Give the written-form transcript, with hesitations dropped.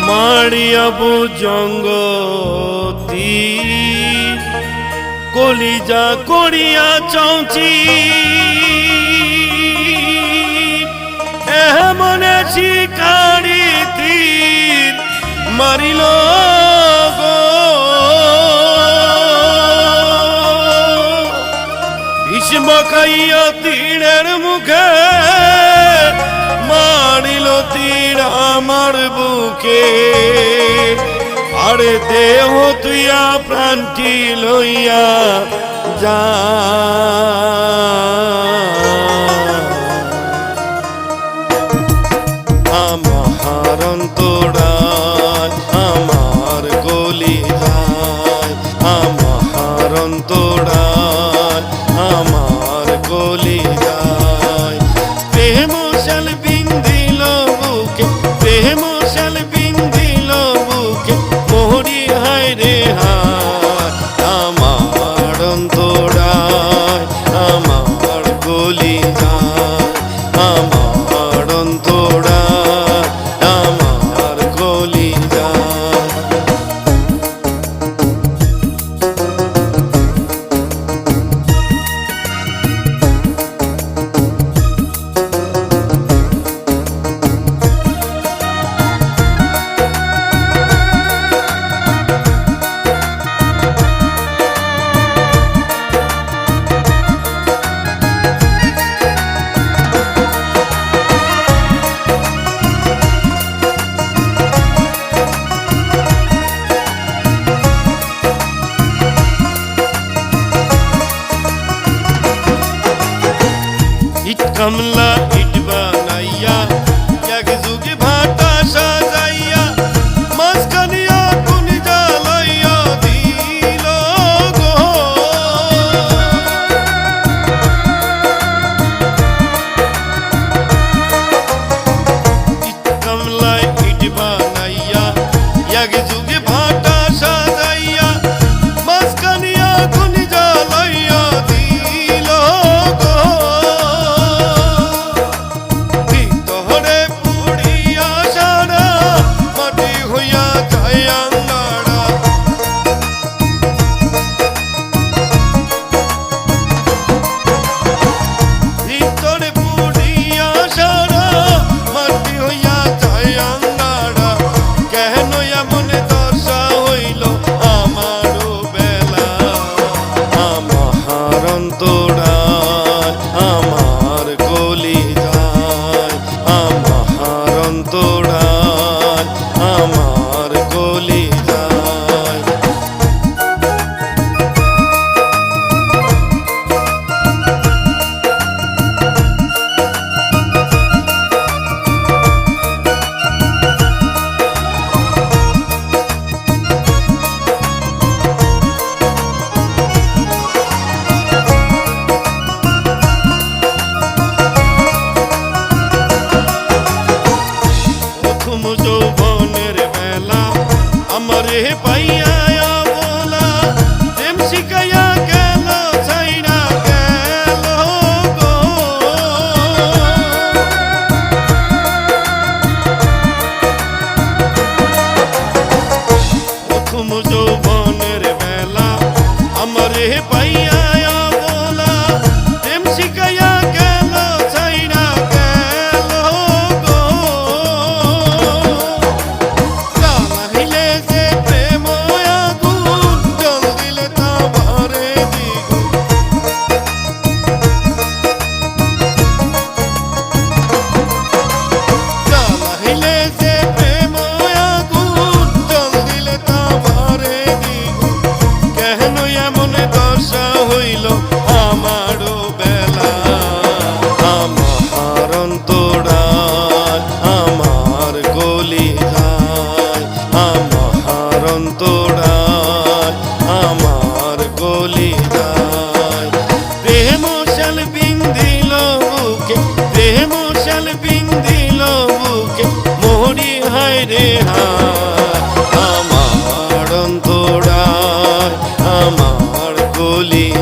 মারিয়াবু জঙ্গতি কলিজা করিয়া চৌচি মনে শিকারি তীর মারিল গো ভীষ্ম খাইয়া তীরের মুখে মারিল তীর আমার বুকে আরে দেহ তুইয়া প্রাণটি লইয়া যা আমার অন্তরায় আমার কলিজায় আমার অন্তরায় আমার কলিজায় প্রেম শাল বিন্দিল বুকে প্রেম শাল বিন্দিল বুকে মোহরি হায় রে হায় আমার অন্তরায় আমার কলিজায় আমার অন্তরায় আমার কলিজায় কমলা ইট বানাইয়া এক যুগে ভাটা সাজাইয়া মাঝখানিয়া কোন জ্বালাইয়া দিল গো কমলা ইট বানাইয়া এক যুগে ভাটা সাজাইয়া মাঝখানিয়া কোন জ্বালাইয়া দিল গো আমার কলিজায় আমার অন্তরায় আমার কলিজায় যৌবনের বেলা আমারে পাইয়া বলা প্রেম শিখাইয়া গেল ছাইরা গেল গো প্রথম যৌবনের বেলা আমারে পাইয়া বলা প্রেম শিখাইয়া গেল ছাইরা গেল গো আমার কলিজায় প্রেম শাল বিন্দিল বুকে প্রেম শাল বিন্দিল বুকে মোহরি হায় রে হায় আমার অন্তরায় আমার কলিজায়